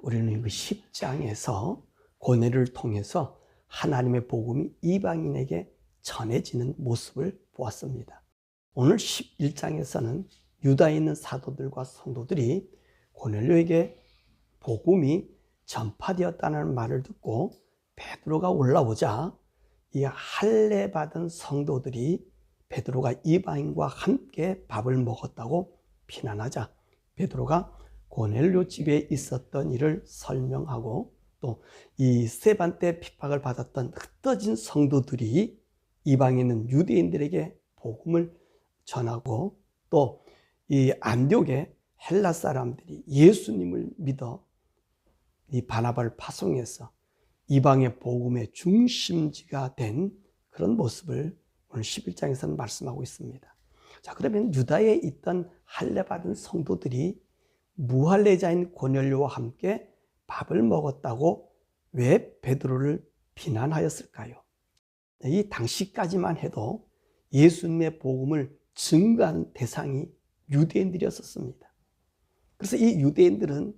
우리는 그 10장에서 고넬을 통해서 하나님의 복음이 이방인에게 전해지는 모습을 보았습니다. 오늘 11장에서는 유다에 있는 사도들과 성도들이 고넬료에게 복음이 전파되었다는 말을 듣고 베드로가 올라오자 이 할례 받은 성도들이 베드로가 이방인과 함께 밥을 먹었다고 비난하자 베드로가 고넬료 집에 있었던 일을 설명하고 또 이 스데반 때 핍박을 받았던 흩어진 성도들이 이방에 있는 유대인들에게 복음을 전하고 또 이 안디옥에 헬라 사람들이 예수님을 믿어 이 바나바를 파송해서 이방의 복음의 중심지가 된 그런 모습을 오늘 11장에서는 말씀하고 있습니다. 자, 그러면 유다에 있던 할례 받은 성도들이 무할례자인 고넬료와 함께 밥을 먹었다고 왜 베드로를 비난하였을까요? 이 당시까지만 해도 예수님의 복음을 증거하는 대상이 유대인들이었습니다. 그래서 이 유대인들은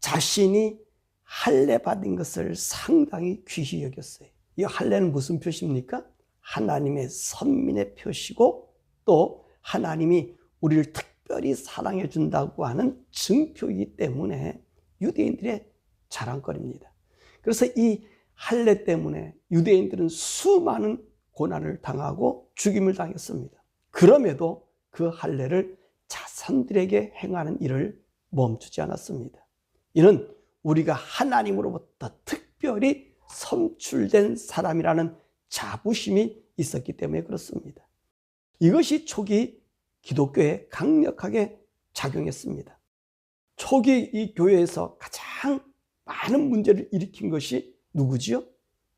자신이 할례 받은 것을 상당히 귀히 여겼어요. 이 할례는 무슨 표시입니까? 하나님의 선민의 표시고 또 하나님이 우리를 특별히 사랑해 준다고 하는 증표이기 때문에 유대인들의 자랑거리입니다. 그래서 이 할례 때문에 유대인들은 수많은 고난을 당하고 죽임을 당했습니다. 그럼에도 그 할례를 자손들에게 행하는 일을 멈추지 않았습니다. 이는 우리가 하나님으로부터 특별히 선출된 사람이라는 자부심이 있었기 때문에 그렇습니다. 이것이 초기 기독교에 강력하게 작용했습니다. 초기 이 교회에서 가장 많은 문제를 일으킨 것이 누구지요?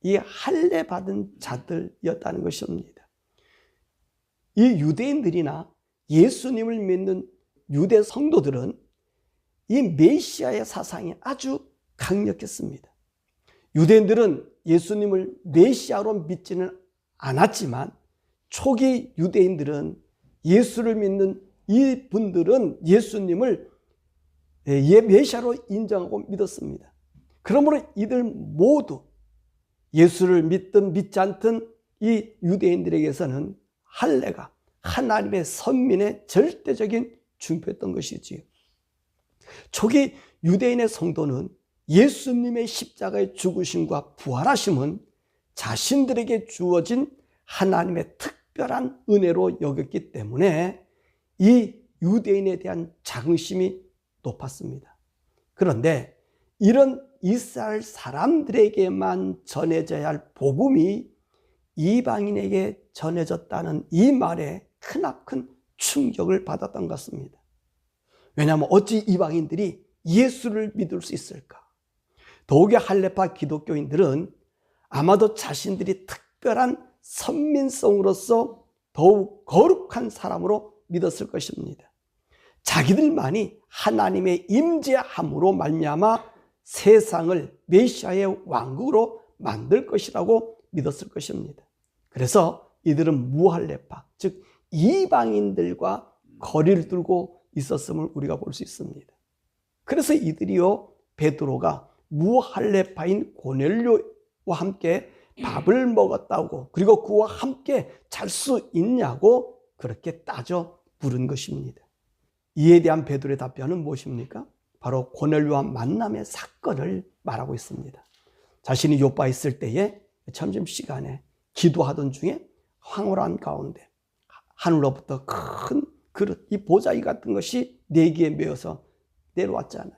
이 할례 받은 자들이었다는 것입니다. 이 유대인들이나 예수님을 믿는 유대 성도들은 이 메시아의 사상이 아주 강력했습니다. 유대인들은 예수님을 메시아로 믿지는 않았지만 초기 유대인들은 예수를 믿는 이 분들은 예수님을 메시아로 인정하고 믿었습니다. 그러므로 이들 모두 예수를 믿든 믿지 않든 이 유대인들에게서는 할례가 하나님의 선민의 절대적인 중표였던 것이지요. 초기 유대인의 성도는 예수님의 십자가의 죽으심과 부활하심은 자신들에게 주어진 하나님의 특별한 은혜로 여겼기 때문에 이 유대인에 대한 자긍심이 높았습니다. 그런데 이런 이스라엘 사람들에게만 전해져야 할 복음이 이방인에게 전해졌다는 이 말에 크나큰 충격을 받았던 것 같습니다. 왜냐하면 어찌 이방인들이 예수를 믿을 수 있을까? 더욱이 할례파 기독교인들은 아마도 자신들이 특별한 선민성으로서 더욱 거룩한 사람으로 믿었을 것입니다. 자기들만이 하나님의 임재함으로 말미암아 세상을 메시아의 왕국으로 만들 것이라고 믿었을 것입니다. 그래서 이들은 무할례파, 즉 이방인들과 거리를 두고 있었음을 우리가 볼 수 있습니다. 그래서 이들이요, 베드로가 무할례파인 고넬료와 함께 밥을 먹었다고, 그리고 그와 함께 잘 수 있냐고 그렇게 따져 물은 것입니다. 이에 대한 베드로의 답변은 무엇입니까? 바로 고넬료와 만남의 사건을 말하고 있습니다. 자신이 요바에 있을 때에 점심시간에 기도하던 중에 황홀한 가운데 하늘로부터 큰 그릇, 이 보자기 같은 것이 4개에 메어서 내려왔잖아요.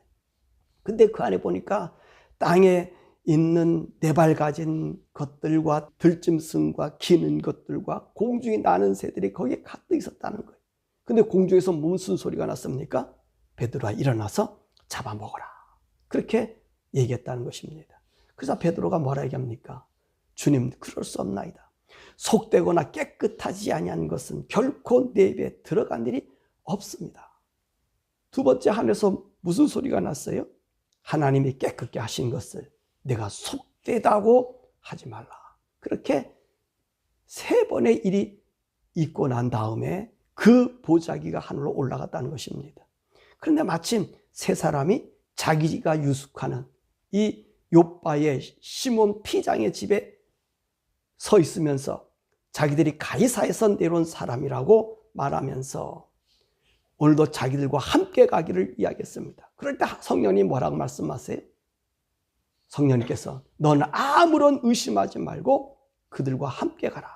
근데 그 안에 보니까 땅에 있는 4발 가진 것들과 들짐승과 기는 것들과 공중에 나는 새들이 거기에 가득 있었다는 거예요. 근데 공중에서 무슨 소리가 났습니까? 베드로가 일어나서 잡아먹어라, 그렇게 얘기했다는 것입니다. 그래서 베드로가 뭐라 얘기합니까? 주님, 그럴 수 없나이다. 속되거나 깨끗하지 아니한 것은 결코 내 입에 들어간 일이 없습니다. 두 번째, 하늘에서 무슨 소리가 났어요? 하나님이 깨끗게 하신 것을 내가 속되다고 하지 말라. 그렇게 3번의 일이 있고 난 다음에 그 보자기가 하늘로 올라갔다는 것입니다. 그런데 마침 3 사람이 자기가 유숙하는 이 욥바의 시몬 피장의 집에 서 있으면서 자기들이 가이사에서 내려온 사람이라고 말하면서 오늘도 자기들과 함께 가기를 이야기했습니다. 그럴 때 성령님 뭐라고 말씀하세요? 성령님께서 너는 아무런 의심하지 말고 그들과 함께 가라.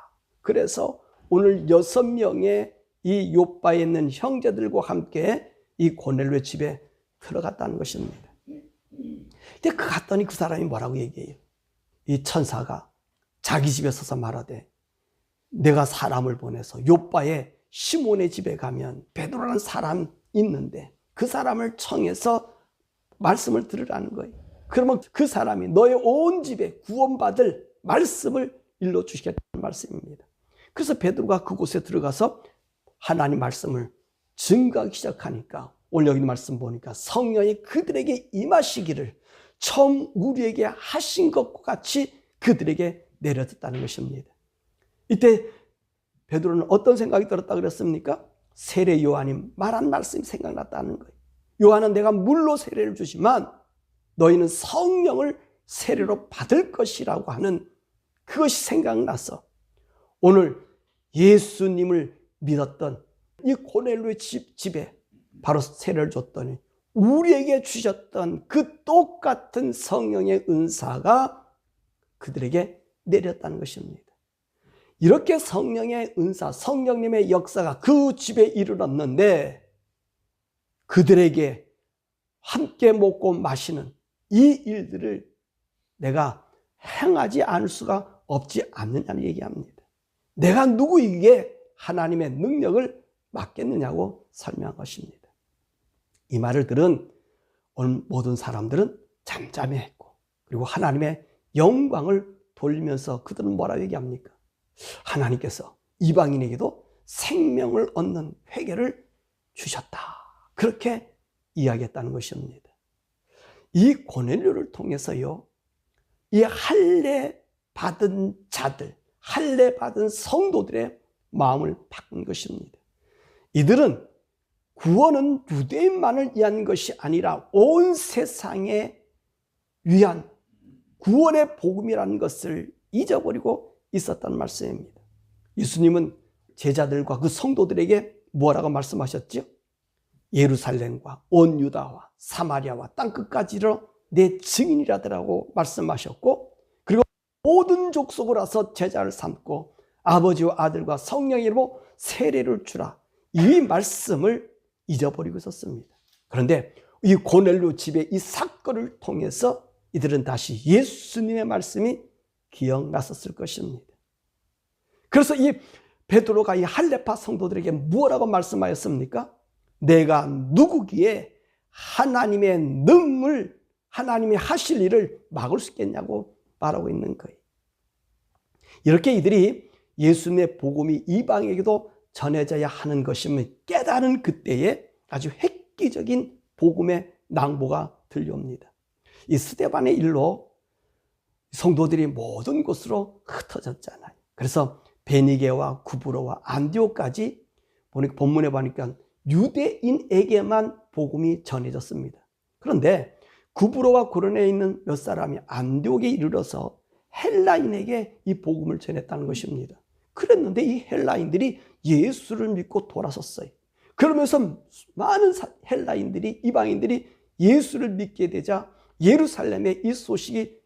그래서 오늘 6명의 이 욥바에 있는 형제들과 함께 이 고넬료의 집에 들어갔다는 것입니다. 근데 갔더니 그 사람이 뭐라고 얘기해요? 이 천사가 자기 집에 서서 말하되 내가 사람을 보내서 욥바의 시몬의 집에 가면 베드로라는 사람이 있는데 그 사람을 청해서 말씀을 들으라는 거예요. 그러면 그 사람이 너의 온 집에 구원받을 말씀을 일러주시겠다는 말씀입니다. 그래서 베드로가 그곳에 들어가서 하나님 말씀을 증거하기 시작하니까 오늘 여기 말씀 보니까 성령이 그들에게 임하시기를 처음 우리에게 하신 것과 같이 그들에게 내려졌다는 것입니다. 이때 베드로는 어떤 생각이 들었다 그랬습니까? 세례 요한이 말한 말씀이 생각났다는 거예요. 요한은 내가 물로 세례를 주지만 너희는 성령을 세례로 받을 것이라고 하는 그것이 생각나서 오늘 예수님을 믿었던 이 고넬료의 집에 바로 세례를 줬더니 우리에게 주셨던 그 똑같은 성령의 은사가 그들에게 내렸다는 것입니다. 이렇게 성령의 은사, 성령님의 역사가 그 집에 이르렀는데 그들에게 함께 먹고 마시는 이 일들을 내가 행하지 않을 수가 없지 않느냐는 얘기합니다. 내가 누구에게 하나님의 능력을 맡겠느냐고 설명한 것입니다. 이 말을 들은 오늘 모든 사람들은 잠잠해했고 그리고 하나님의 영광을 돌리면서 그들은 뭐라고 얘기합니까? 하나님께서 이방인에게도 생명을 얻는 회개를 주셨다. 그렇게 이야기했다는 것입니다. 이 고넬료를 통해서요, 이 할례 받은 자들, 할례 받은 성도들의 마음을 바꾼 것입니다. 이들은 구원은 유대인만을 위한 것이 아니라 온 세상에 위한 구원의 복음이라는 것을 잊어버리고 있었다는 말씀입니다. 예수님은 제자들과 그 성도들에게 뭐라고 말씀하셨죠? 예루살렘과 온 유다와 사마리아와 땅끝까지로 내 증인이라더라고 말씀하셨고 그리고 모든 족속을 와서 제자를 삼고 아버지와 아들과 성령의 이름으로 세례를 주라. 이 말씀을 잊어버리고 있었습니다. 그런데 이 고넬료 집의 이 사건을 통해서 이들은 다시 예수님의 말씀이 기억났었을 것입니다. 그래서 이 베드로가 이 할례파 성도들에게 뭐라고 말씀하였습니까? 내가 누구기에 하나님의 능을 하나님이 하실 일을 막을 수 있겠냐고 말하고 있는 거예요. 이렇게 이들이 예수님의 복음이 이방에게도 전해져야 하는 것임을 깨달은 그때에 아주 획기적인 복음의 낭보가 들려옵니다. 이 스데반의 일로 성도들이 모든 곳으로 흩어졌잖아요. 그래서 베니게와 구브로와 안디옥까지 본문에 보니까 유대인에게만 복음이 전해졌습니다. 그런데 구브로와 고르네에 있는 몇 사람이 안디옥에 이르러서 헬라인에게 이 복음을 전했다는 것입니다. 그랬는데 이 헬라인들이 예수를 믿고 돌아섰어요. 그러면서 많은 헬라인들이 이방인들이 예수를 믿게 되자 예루살렘에 이 소식이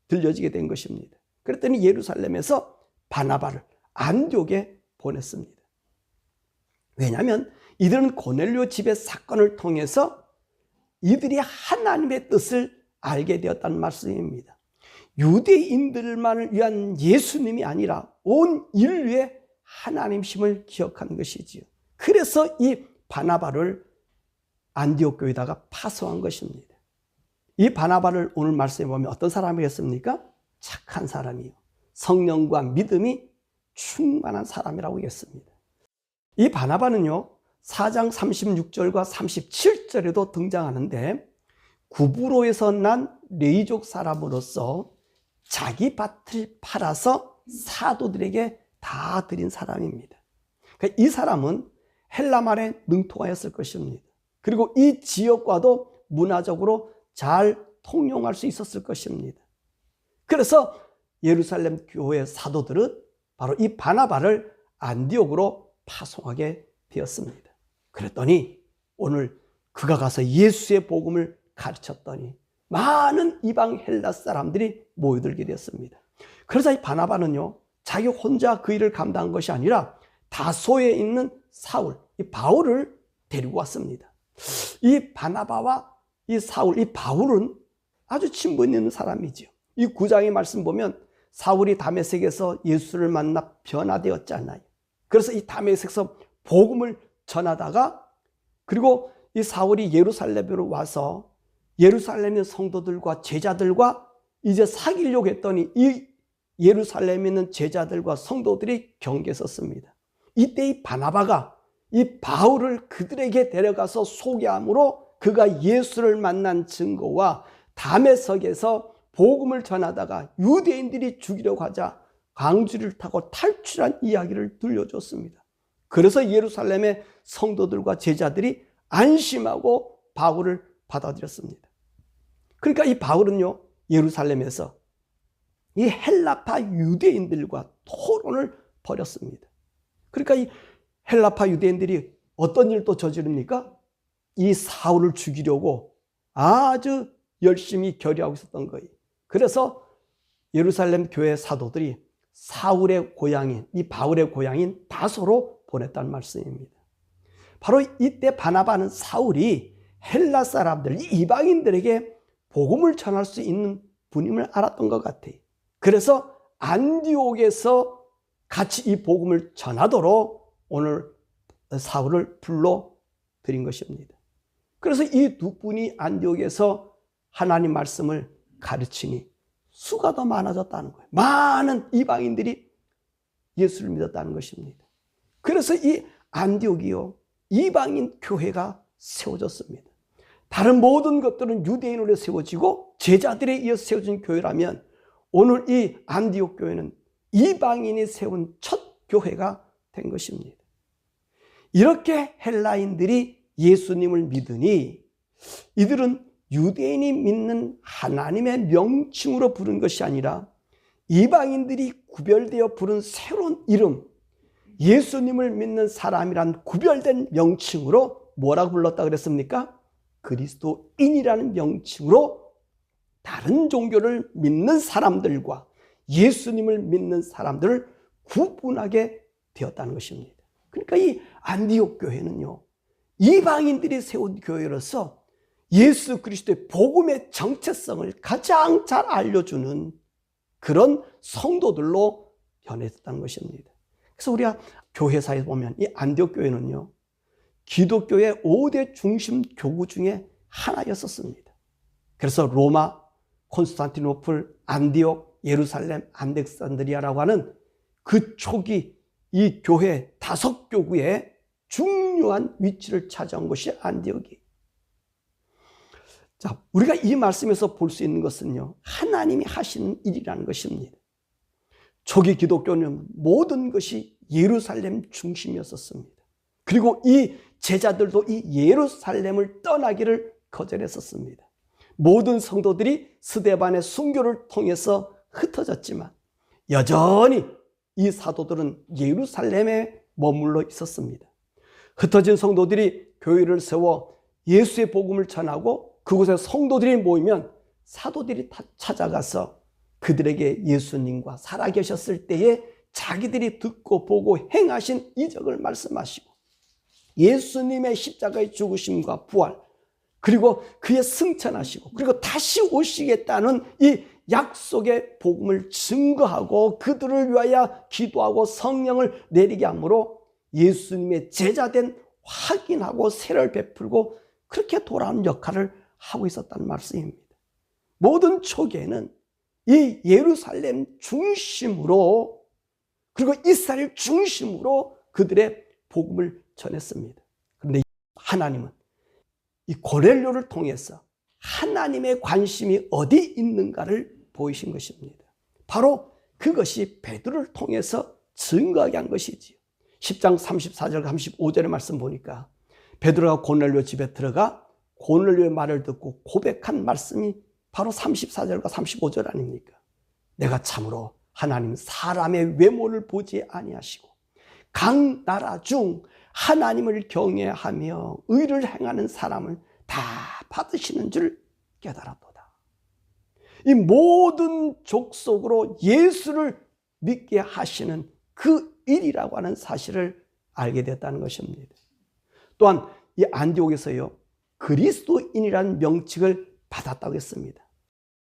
들려지게 된 것입니다. 그랬더니 예루살렘에서 바나바를 안디옥에 보냈습니다. 왜냐하면 이들은 고넬료 집의 사건을 통해서 이들이 하나님의 뜻을 알게 되었다는 말씀입니다. 유대인들만을 위한 예수님이 아니라 온 인류의 하나님심을 기억한 것이지요. 그래서 이 바나바를 안디옥 교회에다가 파송한 것입니다. 이 바나바를 오늘 말씀해 보면 어떤 사람이겠습니까? 착한 사람이요. 성령과 믿음이 충만한 사람이라고 하겠습니다. 이 바나바는요, 4장 36절과 37절에도 등장하는데 구브로에서 난 레이족 사람으로서 자기 밭을 팔아서 사도들에게 다 드린 사람입니다. 그러니까 이 사람은 헬라 말에 능통하였을 것입니다. 그리고 이 지역과도 문화적으로 잘 통용할 수 있었을 것입니다. 그래서 예루살렘 교회 사도들은 바로 이 바나바를 안디옥으로 파송하게 되었습니다. 그랬더니 오늘 그가 가서 예수의 복음을 가르쳤더니 많은 이방 헬라 사람들이 모여들게 되었습니다. 그래서 이 바나바는요, 자기 혼자 그 일을 감당한 것이 아니라 다소에 있는 사울, 이 바울을 데리고 왔습니다. 이 바나바와 이 사울, 이 바울은 아주 친분 있는 사람이지요. 이 9장의 말씀 보면 사울이 다메섹에서 예수를 만나 변화되었잖아요. 그래서 이 다메섹에서 복음을 전하다가, 그리고 이 사울이 예루살렘으로 와서 예루살렘의 성도들과 제자들과 이제 사귀려고 했더니 이 예루살렘에 있는 제자들과 성도들이 경계섰습니다. 이때 이 바나바가 이 바울을 그들에게 데려가서 소개함으로 그가 예수를 만난 증거와 다메섹에서 복음을 전하다가 유대인들이 죽이려고 하자 광주리를 타고 탈출한 이야기를 들려줬습니다. 그래서 예루살렘의 성도들과 제자들이 안심하고 바울을 받아들였습니다. 그러니까 이 바울은요, 예루살렘에서 이 헬라파 유대인들과 토론을 벌였습니다. 그러니까 이 헬라파 유대인들이 어떤 일도 저지릅니까? 이 사울을 죽이려고 아주 열심히 결의하고 있었던 거예요. 그래서 예루살렘 교회 사도들이 사울의 고향인, 이 바울의 고향인 다소로 보냈다는 말씀입니다. 바로 이때 바나바는 사울이 헬라 사람들, 이 이방인들에게 복음을 전할 수 있는 분임을 알았던 것 같아요. 그래서 안디옥에서 같이 이 복음을 전하도록 오늘 사울을 불러들인 것입니다. 그래서 이 두 분이 안디옥에서 하나님 말씀을 가르치니 수가 더 많아졌다는 거예요. 많은 이방인들이 예수를 믿었다는 것입니다. 그래서 이 안디옥이요, 이방인 교회가 세워졌습니다. 다른 모든 것들은 유대인으로 세워지고 제자들에 이어 세워진 교회라면 오늘 이 안디옥 교회는 이방인이 세운 첫 교회가 된 것입니다. 이렇게 헬라인들이 예수님을 믿으니 이들은 유대인이 믿는 하나님의 명칭으로 부른 것이 아니라 이방인들이 구별되어 부른 새로운 이름, 예수님을 믿는 사람이란 구별된 명칭으로 뭐라고 불렀다 그랬습니까? 그리스도인이라는 명칭으로 다른 종교를 믿는 사람들과 예수님을 믿는 사람들을 구분하게 되었다는 것입니다. 그러니까 이 안디옥 교회는요, 이방인들이 세운 교회로서 예수 그리스도의 복음의 정체성을 가장 잘 알려주는 그런 성도들로 변했다는 것입니다. 그래서 우리가 교회사에 보면 이 안디옥 교회는요, 기독교의 5대 중심 교구 중에 하나였었습니다. 그래서 로마, 콘스탄티노플, 안디옥, 예루살렘, 알렉산드리아라고 하는 그 초기 이 교회 5교구의 중요한 위치를 차지한 것이 안디옥이. 자, 우리가 이 말씀에서 볼 수 있는 것은요, 하나님이 하시는 일이라는 것입니다. 초기 기독교는 모든 것이 예루살렘 중심이었습니다. 그리고 이 제자들도 이 예루살렘을 떠나기를 거절했었습니다. 모든 성도들이 스데반의 순교를 통해서 흩어졌지만 여전히 이 사도들은 예루살렘에 머물러 있었습니다. 흩어진 성도들이 교회를 세워 예수의 복음을 전하고 그곳에 성도들이 모이면 사도들이 찾아가서 그들에게 예수님과 살아계셨을 때에 자기들이 듣고 보고 행하신 이적을 말씀하시고 예수님의 십자가의 죽으심과 부활, 그리고 그의 승천하시고 그리고 다시 오시겠다는 이 약속의 복음을 증거하고 그들을 위하여 기도하고 성령을 내리게 함으로 예수님의 제자된 확인하고 세례를 베풀고 그렇게 돌아오는 역할을 하고 있었다는 말씀입니다. 모든 초기에는 이 예루살렘 중심으로 그리고 이스라엘 중심으로 그들의 복음을 전했습니다. 그런데 하나님은 이 고넬료를 통해서 하나님의 관심이 어디 있는가를 보이신 것입니다. 바로 그것이 베드로를 통해서 증거하게 한 것이지요. 10장 34절 35절의 말씀 보니까 베드로가 고넬료 집에 들어가 고넬료의 말을 듣고 고백한 말씀이 바로 34절과 35절 아닙니까? 내가 참으로 하나님 사람의 외모를 보지 아니하시고 각 나라 중 하나님을 경외하며 의를 행하는 사람을 다 받으시는 줄 깨달았도다. 이 모든 족속으로 예수를 믿게 하시는 그 일이라고 하는 사실을 알게 됐다는 것입니다. 또한 이 안디옥에서요, 그리스도인이라는 명칭을 받았다고 했습니다.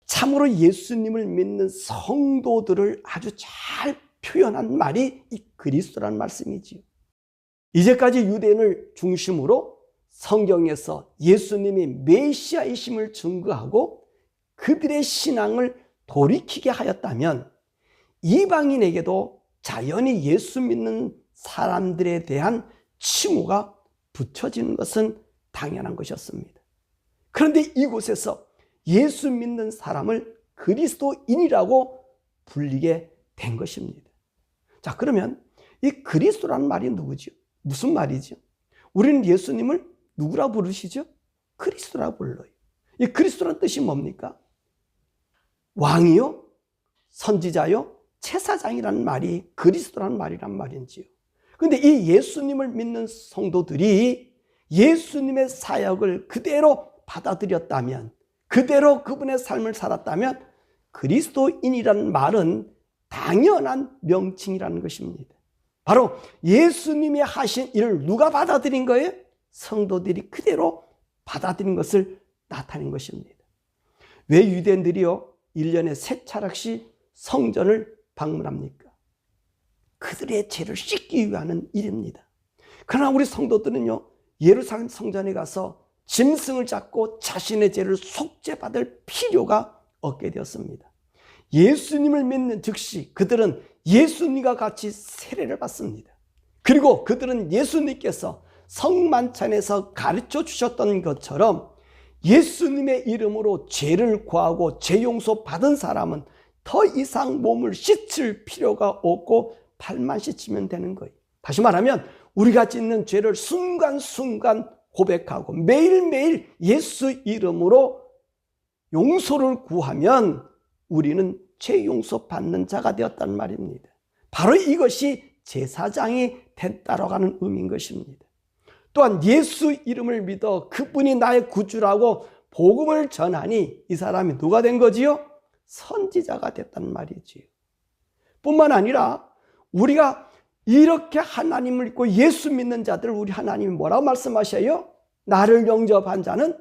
참으로 예수님을 믿는 성도들을 아주 잘 표현한 말이 이 그리스도라는 말씀이지요. 이제까지 유대인을 중심으로 성경에서 예수님이 메시아이심을 증거하고 그들의 신앙을 돌이키게 하였다면 이방인에게도 자연히 예수 믿는 사람들에 대한 칭호가 붙여지는 것은 당연한 것이었습니다. 그런데 이곳에서 예수 믿는 사람을 그리스도인이라고 불리게 된 것입니다. 자, 그러면 이 그리스도라는 말이 누구죠? 무슨 말이죠? 우리는 예수님을 누구라 부르시죠? 그리스도라 불러요. 이 그리스도라는 뜻이 뭡니까? 왕이요? 선지자요? 제사장이라는 말이 그리스도라는 말이란 말인지요. 그런데 이 예수님을 믿는 성도들이 예수님의 사역을 그대로 받아들였다면, 그대로 그분의 삶을 살았다면 그리스도인이라는 말은 당연한 명칭이라는 것입니다. 바로 예수님이 하신 일을 누가 받아들인 거예요? 성도들이 그대로 받아들인 것을 나타낸 것입니다. 왜 유대인들이요 1년에 3차례씩 성전을 방문합니까? 그들의 죄를 씻기 위한 일입니다. 그러나 우리 성도들은요 예루살렘 성전에 가서 짐승을 잡고 자신의 죄를 속죄받을 필요가 없게 되었습니다. 예수님을 믿는 즉시 그들은 예수님과 같이 세례를 받습니다. 그리고 그들은 예수님께서 성만찬에서 가르쳐 주셨던 것처럼 예수님의 이름으로 죄를 구하고 죄 용서 받은 사람은 더 이상 몸을 씻을 필요가 없고 발만 씻으면 되는 거예요. 다시 말하면 우리가 짓는 죄를 순간순간 고백하고 매일매일 예수 이름으로 용서를 구하면 우리는 죄 용서 받는 자가 되었단 말입니다. 바로 이것이 제사장이 됐다라고 하는 의미인 것입니다. 또한 예수 이름을 믿어 그분이 나의 구주라고 복음을 전하니 이 사람이 누가 된 거지요? 선지자가 됐단 말이지요. 뿐만 아니라 우리가 이렇게 하나님을 믿고 예수 믿는 자들 우리 하나님이 뭐라고 말씀하셔요? 나를 영접한 자는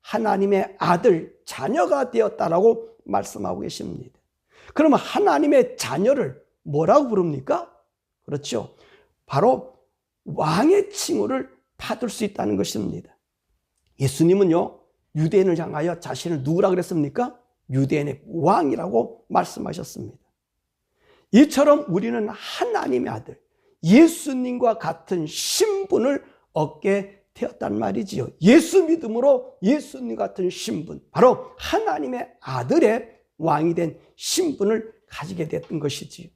하나님의 아들, 자녀가 되었다라고 말씀하고 계십니다. 그러면 하나님의 자녀를 뭐라고 부릅니까? 그렇죠. 바로 왕의 칭호를 받을 수 있다는 것입니다. 예수님은요, 유대인을 향하여 자신을 누구라 그랬습니까? 유대인의 왕이라고 말씀하셨습니다. 이처럼 우리는 하나님의 아들, 예수님과 같은 신분을 얻게 되었단 말이지요. 예수 믿음으로 예수님 같은 신분, 바로 하나님의 아들의 왕이 된 신분을 가지게 됐던 것이지요.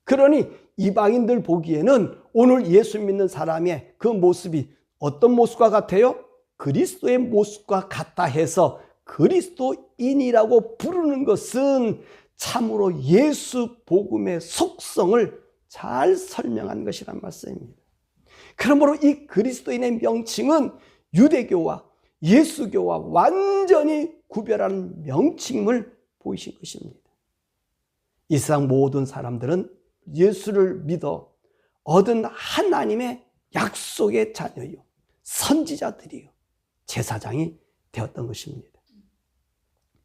그러니 이방인들 보기에는 오늘 예수 믿는 사람의 그 모습이 어떤 모습과 같아요? 그리스도의 모습과 같다 해서 그리스도인이라고 부르는 것은 참으로 예수 복음의 속성을 잘 설명한 것이란 말씀입니다. 그러므로 이 그리스도인의 명칭은 유대교와 예수교와 완전히 구별하는 명칭을 보이신 것입니다. 이 세상 모든 사람들은 예수를 믿어 얻은 하나님의 약속의 자녀요, 선지자들이요, 제사장이 되었던 것입니다.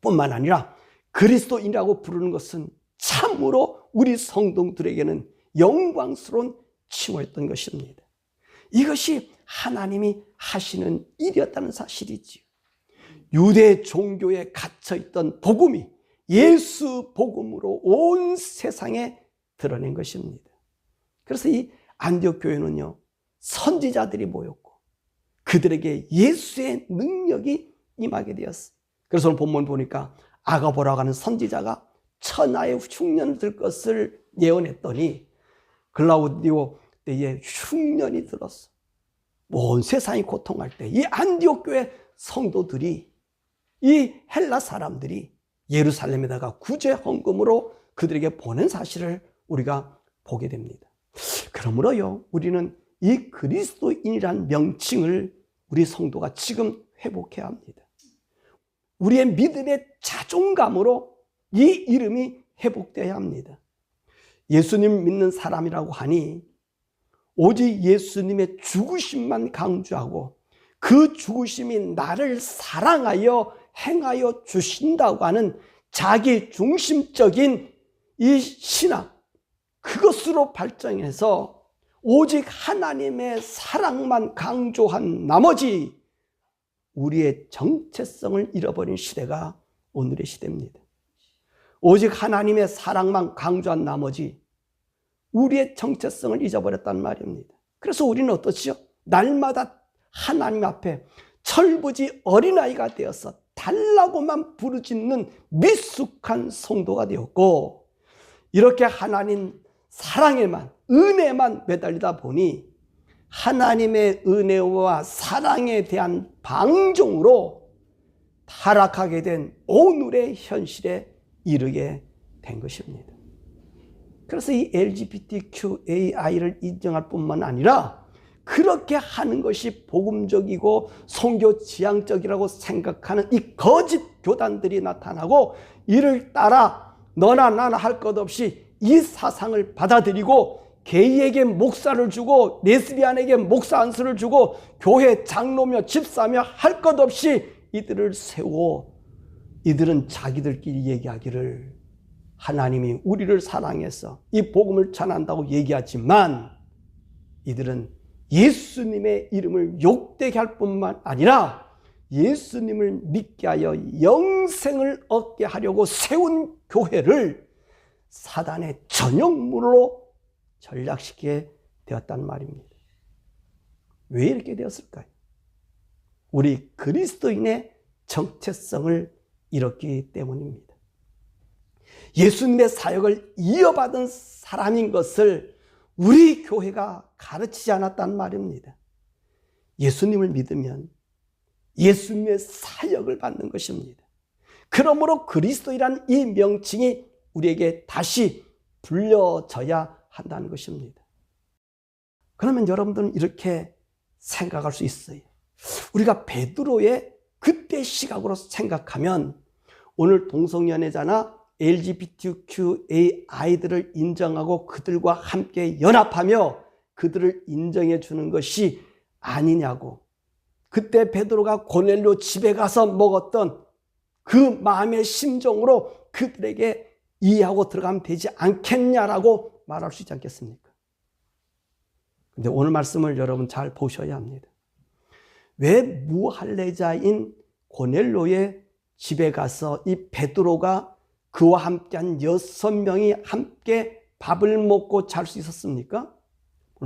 뿐만 아니라 그리스도인이라고 부르는 것은 참으로 우리 성도들에게는 영광스러운 칭호였던 것입니다. 이것이 하나님이 하시는 일이었다는 사실이지요. 유대 종교에 갇혀있던 복음이 예수 복음으로 온 세상에 드러낸 것입니다. 그래서 이 안디옥 교회는요, 선지자들이 모였고 그들에게 예수의 능력이 임하게 되었어요. 그래서 오늘 본문 보니까 아가보라고 하는 선지자가 천하의 흉년이 들 것을 예언했더니 글라우디오 때에 흉년이 들었어. 온 세상이 고통할 때 이 안디옥 교회 성도들이, 이 헬라 사람들이 예루살렘에다가 구제 헌금으로 그들에게 보낸 사실을 우리가 보게 됩니다. 그러므로요, 우리는 이 그리스도인이란 명칭을 우리 성도가 지금 회복해야 합니다. 우리의 믿음의 자존감으로 이 이름이 회복되어야 합니다. 예수님 믿는 사람이라고 하니 오직 예수님의 죽으심만 강조하고 그 죽으심이 나를 사랑하여 행하여 주신다고 하는 자기 중심적인 이 신앙, 그것으로 발전해서 오직 하나님의 사랑만 강조한 나머지 우리의 정체성을 잃어버린 시대가 오늘의 시대입니다. 오직 하나님의 사랑만 강조한 나머지 우리의 정체성을 잊어버렸단 말입니다. 그래서 우리는 어떻지요? 날마다 하나님 앞에 철부지 어린아이가 되어서 달라고만 부르짖는 미숙한 성도가 되었고, 이렇게 하나님 사랑에만, 은혜만 매달리다 보니 하나님의 은혜와 사랑에 대한 방종으로 타락하게 된 오늘의 현실에 이르게 된 것입니다. 그래서 이 LGBTQAI를 인정할 뿐만 아니라 그렇게 하는 것이 복음적이고 선교 지향적이라고 생각하는 이 거짓 교단들이 나타나고, 이를 따라 너나 나나 할 것 없이 이 사상을 받아들이고 게이에게 목사를 주고 레스비안에게 목사 안수를 주고 교회 장로며 집사며 할 것 없이 이들을 세워 이들은 자기들끼리 얘기하기를 하나님이 우리를 사랑해서 이 복음을 전한다고 얘기하지만, 이들은 예수님의 이름을 욕되게 할 뿐만 아니라 예수님을 믿게 하여 영생을 얻게 하려고 세운 교회를 사단의 전용물로 전락시키게 되었단 말입니다. 왜 이렇게 되었을까요? 우리 그리스도인의 정체성을 잃었기 때문입니다. 예수님의 사역을 이어받은 사람인 것을 우리 교회가 가르치지 않았단 말입니다. 예수님을 믿으면 예수님의 사역을 받는 것입니다. 그러므로 그리스도이란 이 명칭이 우리에게 다시 불려져야 한다는 것입니다. 그러면 여러분들은 이렇게 생각할 수 있어요. 우리가 베드로의 그때 시각으로 생각하면 오늘 동성연애자나 LGBTQAI들을 인정하고 그들과 함께 연합하며 그들을 인정해 주는 것이 아니냐고, 그때 베드로가 고넬료 집에 가서 먹었던 그 마음의 심정으로 그들에게 이해하고 들어가면 되지 않겠냐라고 말할 수 있지 않겠습니까? 근데 오늘 말씀을 여러분 잘 보셔야 합니다. 왜 무할례자인 고넬료의 집에 가서 이 베드로가 그와 함께한 6명이 함께 밥을 먹고 잘 수 있었습니까?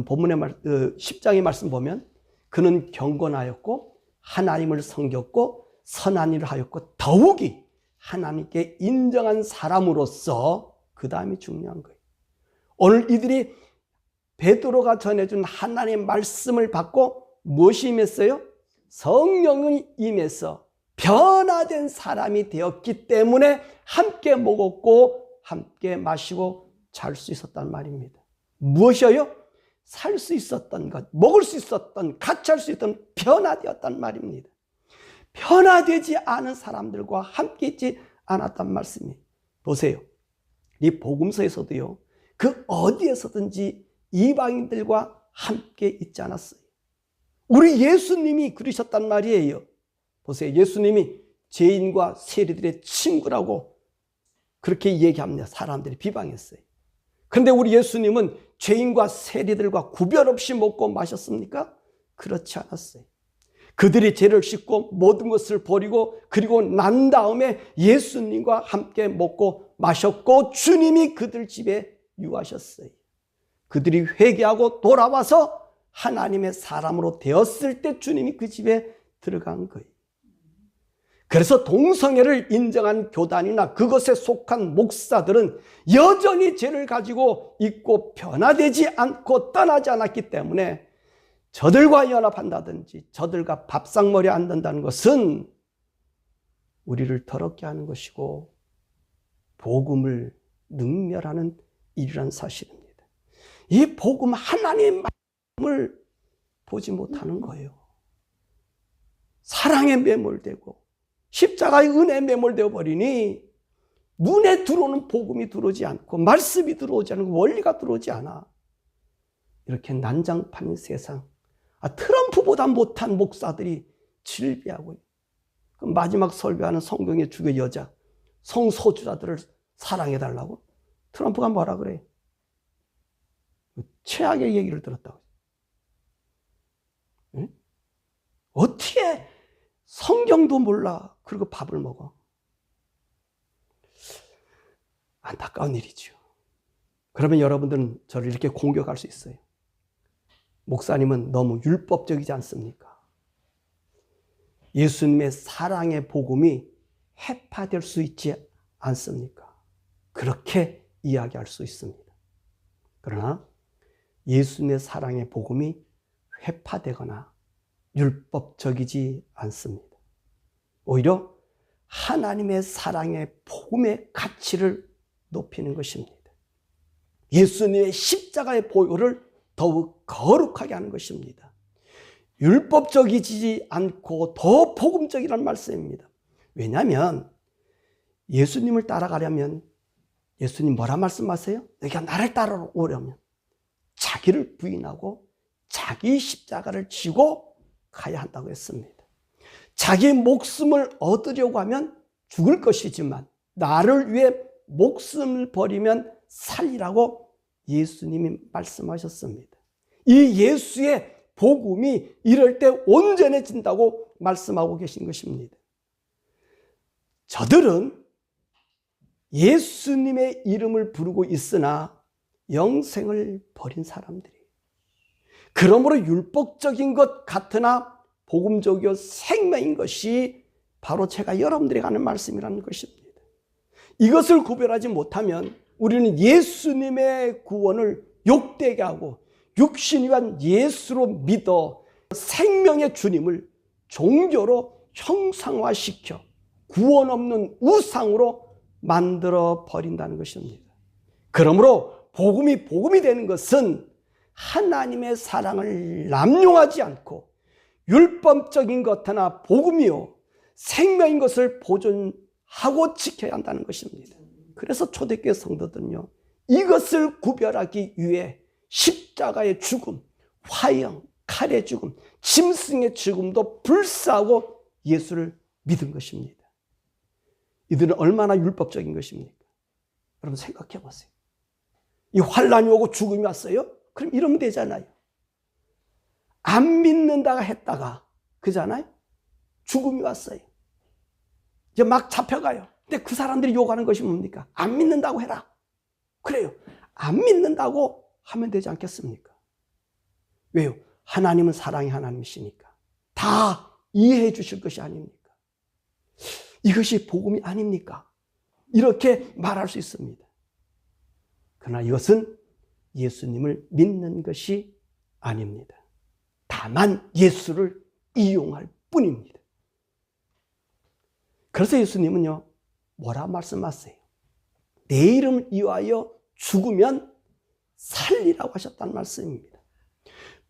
본문의 10장의 말씀 보면 그는 경건하였고 하나님을 섬겼고 선한 일을 하였고 더욱이 하나님께 인정한 사람으로서, 그 다음이 중요한 거예요. 오늘 이들이 베드로가 전해준 하나님의 말씀을 받고 무엇이 임했어요? 성령이 임해서 변화된 사람이 되었기 때문에 함께 먹었고 함께 마시고 잘 수 있었단 말입니다. 무엇이요? 살 수 있었던 것, 먹을 수 있었던, 같이 할 수 있던, 변화되었단 말입니다. 변화되지 않은 사람들과 함께 있지 않았단 말씀이에요. 보세요. 이 복음서에서도요, 그 어디에서든지 이방인들과 함께 있지 않았어요. 우리 예수님이 그러셨단 말이에요. 보세요. 예수님이 죄인과 세리들의 친구라고 그렇게 얘기합니다. 사람들이 비방했어요. 그런데 우리 예수님은 죄인과 세리들과 구별 없이 먹고 마셨습니까? 그렇지 않았어요. 그들이 죄를 씻고 모든 것을 버리고 그리고 난 다음에 예수님과 함께 먹고 마셨고 주님이 그들 집에 유하셨어요. 그들이 회개하고 돌아와서 하나님의 사람으로 되었을 때 주님이 그 집에 들어간 거예요. 그래서 동성애를 인정한 교단이나 그것에 속한 목사들은 여전히 죄를 가지고 있고 변화되지 않고 떠나지 않았기 때문에 저들과 연합한다든지 저들과 밥상머리에 앉는다는 것은 우리를 더럽게 하는 것이고 복음을 능멸하는 일이라는 사실입니다. 이 복음 하나님의 말씀을 보지 못하는 거예요. 사랑에 매몰되고 십자가의 은혜에 매몰되어 버리니 눈에 들어오는 복음이 들어오지 않고 말씀이 들어오지 않고 원리가 들어오지 않아. 이렇게 난장판인 세상, 트럼프보다 못한 목사들이 질비하고 마지막 설교하는 성경의 주교 여자 성소주자들을 사랑해달라고 트럼프가 뭐라 그래? 최악의 얘기를 들었다고. 응? 어떻게 성경도 몰라 그리고 밥을 먹어? 안타까운 일이죠. 그러면 여러분들은 저를 이렇게 공격할 수 있어요. 목사님은 너무 율법적이지 않습니까? 예수님의 사랑의 복음이 해파될 수 있지 않습니까? 그렇게 이야기할 수 있습니다. 그러나 예수님의 사랑의 복음이 회파되거나 율법적이지 않습니다. 오히려 하나님의 사랑의 복음의 가치를 높이는 것입니다. 예수님의 십자가의 보혈을 더욱 거룩하게 하는 것입니다. 율법적이지 않고 더 복음적이라는 말씀입니다. 왜냐하면 예수님을 따라가려면 예수님 뭐라 말씀하세요? 너희가 나를 따라오려면 자기를 부인하고 자기 십자가를 지고 가야 한다고 했습니다. 자기 목숨을 얻으려고 하면 죽을 것이지만 나를 위해 목숨을 버리면 살리라고 예수님이 말씀하셨습니다. 이 예수의 복음이 이럴 때 온전해진다고 말씀하고 계신 것입니다. 저들은 예수님의 이름을 부르고 있으나 영생을 버린 사람들이에요. 그러므로 율법적인 것 같으나 복음적이요 생명인 것이 바로 제가 여러분들에게 하는 말씀이라는 것입니다. 이것을 구별하지 못하면 우리는 예수님의 구원을 욕되게 하고 육신이란 예수로 믿어 생명의 주님을 종교로 형상화시켜 구원 없는 우상으로 만들어 버린다는 것입니다. 그러므로 복음이 되는 것은 하나님의 사랑을 남용하지 않고 율법적인 것 하나 복음이요 생명인 것을 보존하고 지켜야 한다는 것입니다. 그래서 초대교회 성도들은요 이것을 구별하기 위해 십자가의 죽음, 화형, 칼의 죽음, 짐승의 죽음도 불사하고 예수를 믿은 것입니다. 이들은 얼마나 율법적인 것입니까? 여러분 생각해 보세요. 이 환란이 오고 죽음이 왔어요? 그럼 이러면 되잖아요. 안 믿는다가 했다가 그잖아요. 죽음이 왔어요. 이제 막 잡혀가요. 근데 그 사람들이 요구하는 것이 뭡니까? 안 믿는다고 해라. 그래요. 안 믿는다고 하면 되지 않겠습니까? 왜요? 하나님은 사랑의 하나님이시니까 다 이해해 주실 것이 아닙니까? 이것이 복음이 아닙니까? 이렇게 말할 수 있습니다. 그러나 이것은 예수님을 믿는 것이 아닙니다. 다만 예수를 이용할 뿐입니다. 그래서 예수님은요 뭐라 말씀하세요? 내 이름을 위하여 죽으면 살리라고 하셨다는 말씀입니다.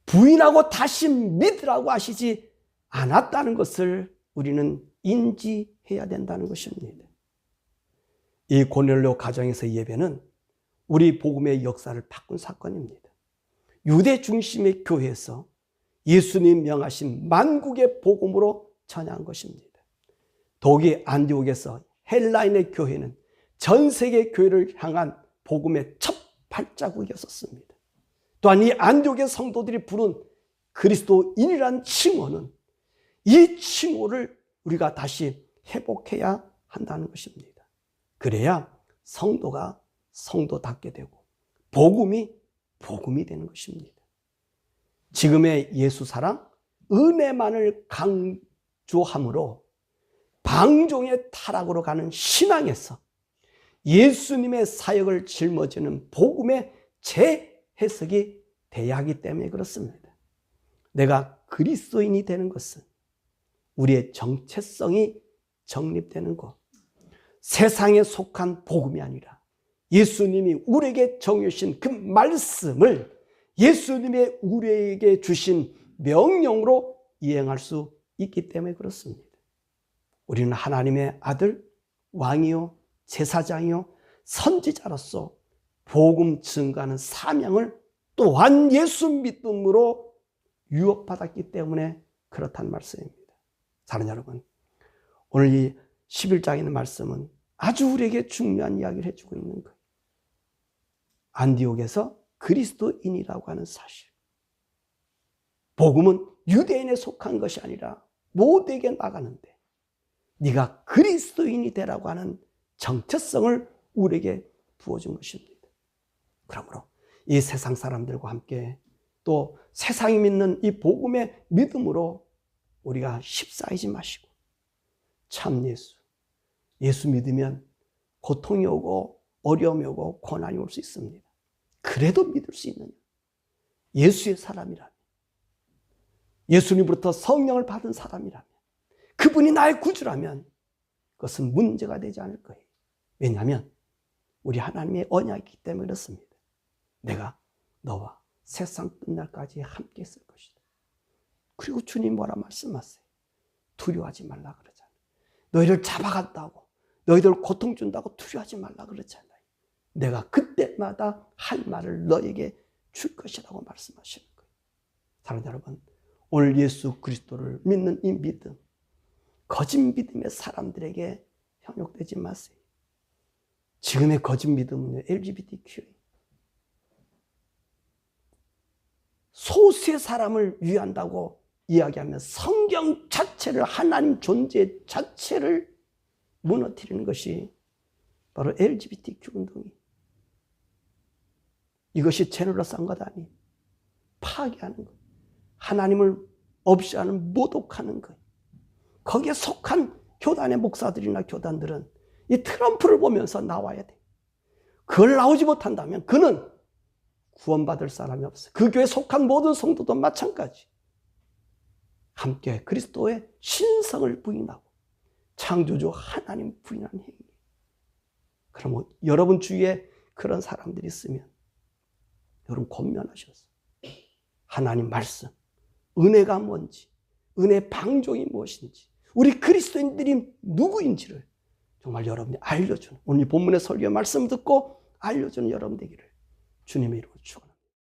부인하고 다시 믿으라고 하시지 않았다는 것을 우리는 인지해야 된다는 것입니다. 이 고넬료 가정에서 예배는 우리 복음의 역사를 바꾼 사건입니다. 유대 중심의 교회에서 예수님 명하신 만국의 복음으로 전향한 것입니다. 독일 안디옥에서 헬라인의 교회는 전 세계 교회를 향한 복음의 첫 발자국이었습니다. 또한 이 안디옥의 성도들이 부른 그리스도인이란 칭호는 이 칭호를 우리가 다시 회복해야 한다는 것입니다. 그래야 성도가 성도답게 되고 복음이 되는 것입니다. 지금의 예수 사랑, 은혜만을 강조함으로 방종의 타락으로 가는 신앙에서 예수님의 사역을 짊어지는 복음의 재해석이 돼야 하기 때문에 그렇습니다. 내가 그리스도인이 되는 것은 우리의 정체성이 정립되는 것, 세상에 속한 복음이 아니라 예수님이 우리에게 정해주신 그 말씀을 예수님의 우리에게 주신 명령으로 이행할 수 있기 때문에 그렇습니다. 우리는 하나님의 아들, 왕이요, 제사장이요, 선지자로서 복음 증거하는 사명을 또한 예수 믿음으로 유업받았기 때문에 그렇다는 말씀입니다. 사랑하는 여러분, 오늘 이 11장에 있는 말씀은 아주 우리에게 중요한 이야기를 해주고 있는 거예요. 안디옥에서 그리스도인이라고 하는 사실. 복음은 유대인에 속한 것이 아니라 모두에게 나가는데 네가 그리스도인이 되라고 하는 정체성을 우리에게 부어준 것입니다. 그러므로 이 세상 사람들과 함께 또 세상이 믿는 이 복음의 믿음으로 우리가 휩싸이지 마시고 참 예수 믿으면 고통이 오고 어려움이 오고 고난이 올 수 있습니다. 그래도 믿을 수 있느냐? 예수의 사람이라면, 예수님으로부터 성령을 받은 사람이라면, 그분이 나의 구주라면 그것은 문제가 되지 않을 거예요. 왜냐하면 우리 하나님의 언약이기 때문에 그렇습니다. 내가 너와 세상 끝날까지 함께 있을 것이다. 그리고 주님 뭐라 말씀하세요? 두려워하지 말라 그러잖아요. 너희를 잡아간다고, 너희들 고통 준다고 두려워하지 말라 그러잖아요. 내가 그때마다 할 말을 너에게 줄 것이라고 말씀하시는 거예요. 사랑하는 여러분, 오늘 예수 그리스도를 믿는 이 믿음, 거짓 믿음의 사람들에게 현혹되지 마세요. 지금의 거짓 믿음은 LGBTQ, 소수의 사람을 위한다고 이야기하면 성경 자체를, 하나님 존재 자체를 무너뜨리는 것이 바로 LGBTQ 운동이에요. 이것이 죄를 쌓은 것 아니에요. 파괴하는 것, 하나님을 없이 하는 모독하는 것. 거기에 속한 교단의 목사들이나 교단들은 이 트럼프를 보면서 나와야 돼. 그걸 나오지 못한다면 그는 구원받을 사람이 없어요. 그 교회에 속한 모든 성도도 마찬가지. 함께 그리스도의 신성을 부인하고 창조주 하나님 부인하는 행위. 그러면 여러분 주위에 그런 사람들이 있으면 여러분 권면하셔서 하나님 말씀, 은혜가 뭔지, 은혜 방종이 무엇인지, 우리 그리스도인들이 누구인지를 정말 여러분이 알려주는, 오늘 본문의 설교 말씀 듣고 알려주는 여러분 되기를 주님의 이름으로 축원합니다.